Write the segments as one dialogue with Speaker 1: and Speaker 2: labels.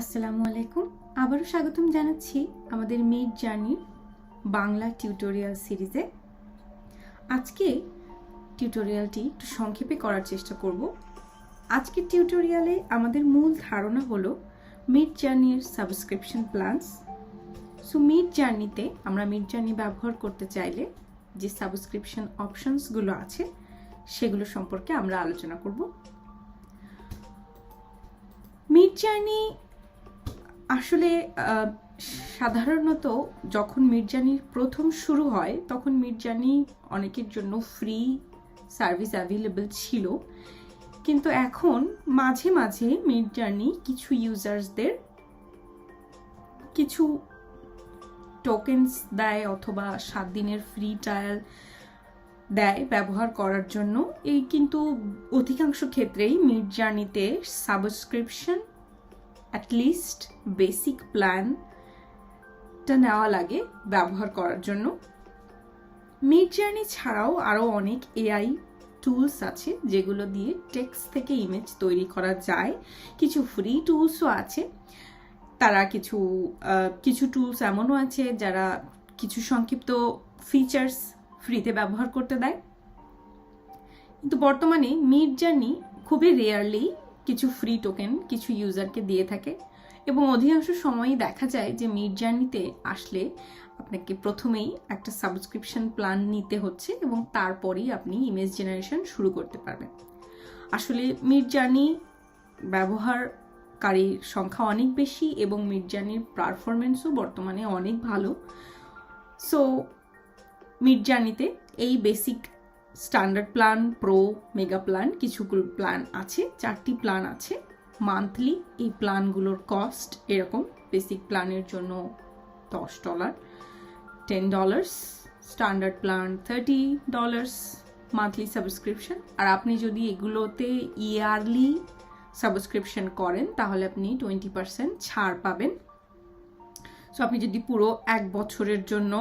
Speaker 1: আসসালামু আলাইকুম। আবারও স্বাগতম জানাচ্ছি আমাদের মিড জার্নির বাংলা টিউটোরিয়াল সিরিজে। আজকে টিউটোরিয়ালটি একটু সংক্ষেপে করার চেষ্টা করব। আজকের টিউটোরিয়ালে আমাদের মূল ধারণা হলো মিড জার্নির সাবস্ক্রিপশন প্ল্যানস। সো মিড জার্নিতে আমরা মিড জার্নি ব্যবহার করতে চাইলে যে সাবস্ক্রিপশন অপশনসগুলো আছে সেগুলো সম্পর্কে আমরা আলোচনা করব। মিড জার্নি আসলে সাধারণত যখন মিড জার্নি প্রথম শুরু হয় তখন মিড জার্নি অনেকের জন্য ফ্রি সার্ভিস অ্যাভেলেবল ছিল, কিন্তু এখন মাঝে মাঝে মিড জার্নি কিছু ইউজার্সদের কিছু টোকেনস দেয় অথবা 7 দিনের ফ্রি ট্রায়াল দেয় ব্যবহার করার জন্য। এই কিন্তু অধিকাংশ ক্ষেত্রেই মিড জার্নিতে সাবস্ক্রিপশন অ্যাটলিস্ট বেসিক প্ল্যানটা নেওয়া লাগে ব্যবহার করার জন্য। মিড জার্নি ছাড়াও আরও অনেক এআই টুলস আছে যেগুলো দিয়ে টেক্সট থেকে ইমেজ তৈরি করা যায়। কিছু ফ্রি টুলসও আছে, তারা কিছু টুলস এমনও আছে যারা কিছু সংক্ষিপ্ত ফিচার্স ফ্রিতে ব্যবহার করতে দেয়। কিন্তু বর্তমানে মিড জার্নি খুবই রেয়ারলি কিছু ফ্রি টোকেন কিছু ইউজারকে দিয়ে থাকে, এবং অধিকাংশ সময়ই দেখা যায় যে মিড জার্নিতে আসলে আপনাকে প্রথমেই একটা সাবস্ক্রিপশন প্ল্যান নিতে হচ্ছে এবং তারপরেই আপনি ইমেজ জেনারেশন শুরু করতে পারবেন। আসলে মিড জার্নি ব্যবহারকারীর সংখ্যা অনেক বেশি এবং মিড জার্নির পারফরমেন্সও বর্তমানে অনেক ভালো। সো মিড জার্নিতে এই basic standard plan, pro, mega plan কিছুগুলো প্ল্যান আছে, 4টি প্ল্যান আছে। মান্থলি এই প্ল্যানগুলোর কস্ট এরকম: বেসিক প্ল্যানের জন্য $10, $10, স্ট্যান্ডার্ড প্ল্যান $30 মান্থলি সাবস্ক্রিপশন। আর আপনি যদি এগুলোতে ইয়ারলি সাবস্ক্রিপশন করেন তাহলে আপনি 20% ছাড় পাবেন। সো আপনি যদি পুরো 1 বছরের জন্য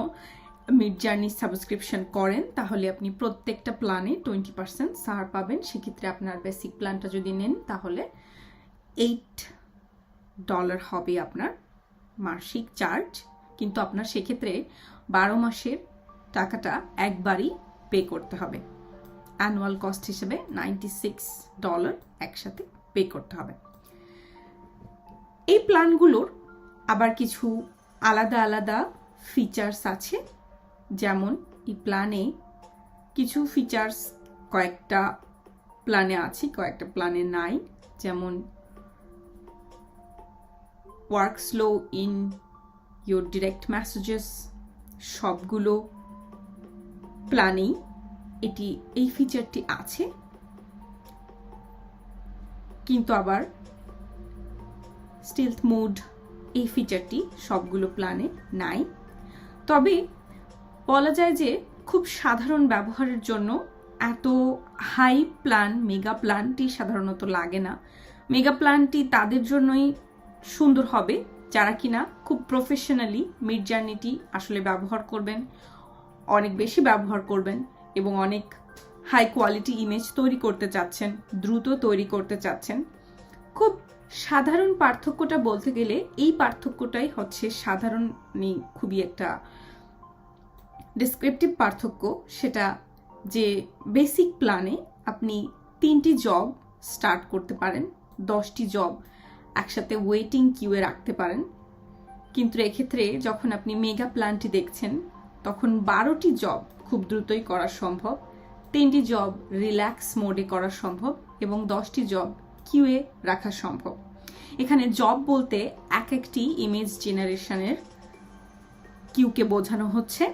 Speaker 1: মিড জার্নি সাবস্ক্রিপশন করেন তাহলে আপনি প্রত্যেকটা প্ল্যানে 20% ছাড় পাবেন। সেক্ষেত্রে আপনার বেসিক প্ল্যানটা যদি নেন তাহলে $8 হবে আপনার মাসিক চার্জ, কিন্তু আপনার সেক্ষেত্রে 12 মাসের টাকাটা একবারই পে করতে হবে। অ্যানুয়াল কস্ট হিসেবে $96 একসাথে পে করতে হবে। এই প্ল্যানগুলোর আবার কিছু আলাদা আলাদা ফিচার্স আছে, যেমন এই প্ল্যানে কিছু ফিচার্স কয়েকটা প্ল্যানে আছে, কয়েকটা প্ল্যানে নাই। যেমন work slow in your direct messages, সবগুলো প্ল্যানেই এই ফিচারটি আছে, কিন্তু আবার স্টিলথ মোড এই ফিচারটি সবগুলো প্ল্যানে নাই। তবে বলা যায় যে খুব সাধারণ ব্যবহারের জন্য এত হাই প্ল্যান মেগা প্ল্যানটি সাধারণত লাগে না। মেগা প্ল্যানটি তাদের জন্যই সুন্দর হবে যারা কিনা খুব প্রফেশনালি মিড জার্নিটি আসলে ব্যবহার করবেন, অনেক বেশি ব্যবহার করবেন এবং অনেক হাই কোয়ালিটি ইমেজ তৈরি করতে চাচ্ছেন, দ্রুত তৈরি করতে চাচ্ছেন। খুব সাধারণ পার্থক্যটা বলতে গেলে এই পার্থক্যটাই হচ্ছে সাধারণ, খুবই একটা ডিসক্রিপটিভ পার্থক্য, সেটা যে বেসিক প্ল্যানে আপনি 3টি জব স্টার্ট করতে পারেন, 10টি জব একসাথে ওয়েটিং কিউয়ে রাখতে পারেন। কিন্তু এক্ষেত্রে যখন আপনি মেগা প্ল্যানটি দেখছেন তখন 12টি জব খুব দ্রুতই করা সম্ভব, 3টি জব রিল্যাক্স মোডে করা সম্ভব এবং 10টি জব কিউয়ে রাখা সম্ভব। এখানে জব বলতে এক একটি ইমেজ জেনারেশনের কিউকে বোঝানো হচ্ছে,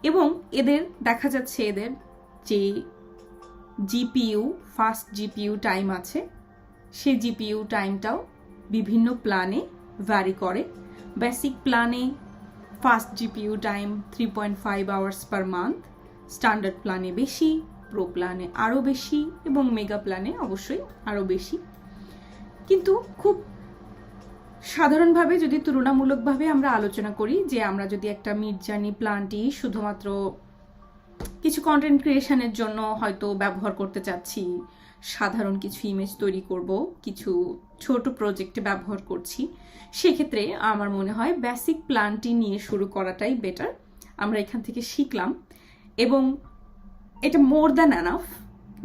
Speaker 1: এবং এদের দেখা যাচ্ছে এদের যে জিপিইউ ফাস্ট জিপিইউ টাইম আছে সেই জিপিইউ টাইমটাও বিভিন্ন প্ল্যানে ভ্যারি করে। বেসিক প্ল্যানে fast GPU time 3.5 hours per month, standard প্ল্যানে বেশি, প্রো প্ল্যানে আরও বেশি এবং মেগা প্ল্যানে অবশ্যই আরও বেশি। কিন্তু খুব সাধারণভাবে যদি তুলনামূলকভাবে আমরা আলোচনা করি যে আমরা যদি একটা মিড জার্নি প্ল্যানটি শুধুমাত্র কিছু কন্টেন্ট ক্রিয়েশনের জন্য হয়তো ব্যবহার করতে চাচ্ছি, সাধারণ কিছু ইমেজ তৈরি করব, কিছু ছোট প্রজেক্টে ব্যবহার করছি, সেক্ষেত্রে আমার মনে হয় বেসিক প্ল্যানটি নিয়ে শুরু করাটাই বেটার। আমরা এখান থেকে শিখলাম এবং এটা মোর দ্যান এনাফ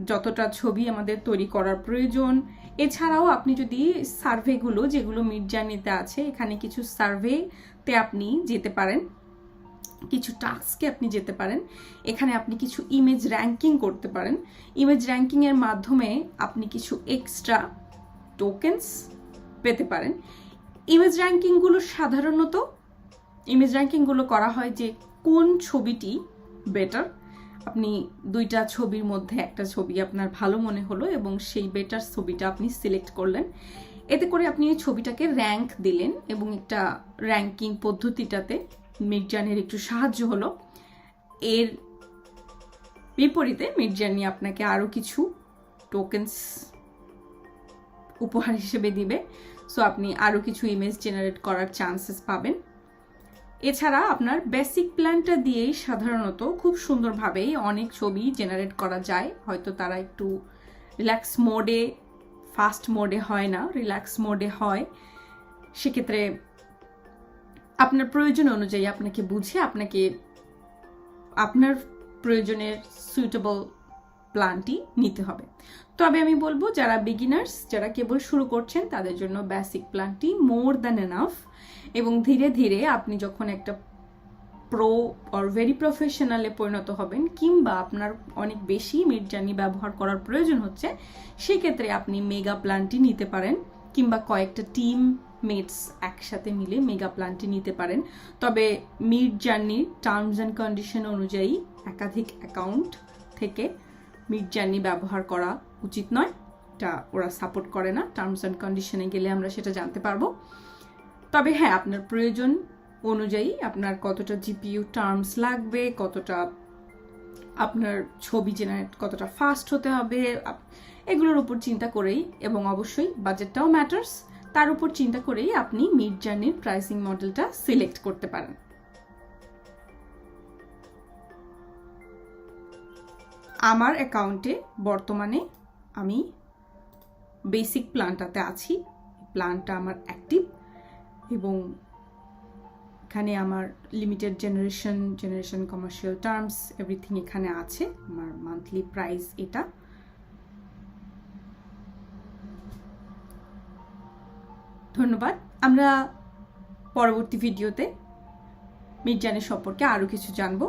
Speaker 1: যতটা ছবি আমাদের তৈরি করার প্রয়োজন। এছাড়াও আপনি যদি সার্ভেগুলো যেগুলো মিডজার্নিতে আছে, এখানে কিছু সার্ভেতে আপনি যেতে পারেন, কিছু টাস্কে আপনি যেতে পারেন, এখানে আপনি কিছু ইমেজ র্যাঙ্কিং করতে পারেন। ইমেজ র্যাঙ্কিংয়ের মাধ্যমে আপনি কিছু এক্সট্রা টোকেন্স পেতে পারেন। ইমেজ র্যাঙ্কিংগুলো করা হয় যে কোন ছবিটি বেটার। আপনি দুইটা ছবির মধ্যে একটা ছবি আপনার ভালো মনে হলো এবং সেই বেটার ছবিটা আপনি সিলেক্ট করলেন। এতে করে আপনি এই ছবিটাকে র্যাঙ্ক দিলেন এবং একটা র্যাঙ্কিং পদ্ধতিটাতে মিডজার্নির একটু সাহায্য হলো। এর বিপরীতে মিডজার্নি আপনাকে আরও কিছু টোকেন্স উপহার হিসেবে দিবে, সো আপনি আরও কিছু ইমেজ জেনারেট করার চান্সেস পাবেন। এছাড়া আপনার বেসিক প্ল্যানটা দিয়েই সাধারণত খুব সুন্দরভাবেই অনেক ছবি জেনারেট করা যায়। হয়তো তারা একটু রিল্যাক্স মোডে, ফাস্ট মোডে হয় না, রিল্যাক্স মোডে হয়। সেক্ষেত্রে আপনার প্রয়োজন অনুযায়ী আপনাকে বুঝে আপনার প্রয়োজনের সুইটেবল প্ল্যানটি নিতে হবে। তবে আমি বলবো যারা বিগিনার্স, যারা কেবল শুরু করছেন, তাদের জন্য বেসিক প্ল্যানটি মোর দ্যান এনাফ। এবং ধীরে ধীরে আপনি যখন একটা প্রো অর ভেরি প্রফেশনালে পরিণত হবেন কিংবা আপনার অনেক বেশি মিডজার্নি ব্যবহার করার প্রয়োজন হচ্ছে, সেক্ষেত্রে আপনি মেগা প্ল্যানটি নিতে পারেন কিংবা কয়েকটা টিম মেটস একসাথে মিলে মেগা প্ল্যানটি নিতে পারেন। তবে মিডজার্নির টার্মস অ্যান্ড কন্ডিশন অনুযায়ী একাধিক অ্যাকাউন্ট থেকে মিডজার্নি ব্যবহার করা উচিত নয়, এটা ওরা সাপোর্ট করে না। টার্মস অ্যান্ড কন্ডিশনে গেলে আমরা সেটা জানতে পারবো। তবে হ্যাঁ, আপনার প্রয়োজন অনুযায়ী আপনার কতটা জিপিইউ টার্মস লাগবে, কতটা আপনার ছবি জেনারেট কতটা ফাস্ট হতে হবে, এগুলোর উপর চিন্তা করেই, এবং অবশ্যই বাজেটটাও ম্যাটার্স, তার উপর চিন্তা করেই আপনি মিডজার্নির প্রাইসিং মডেলটা সিলেক্ট করতে পারেন। আমার অ্যাকাউন্টে বর্তমানে আমি বেসিক প্ল্যানটাতে আছি, প্ল্যানটা আমার অ্যাক্টিভ এবং এখানে আমার limited generation commercial terms everything এখানে আছে। আমার মান্থলি প্রাইস এটা। ধন্যবাদ। আমরা পরবর্তী ভিডিওতে মিডজার্নি সম্পর্কে আরও কিছু জানবো।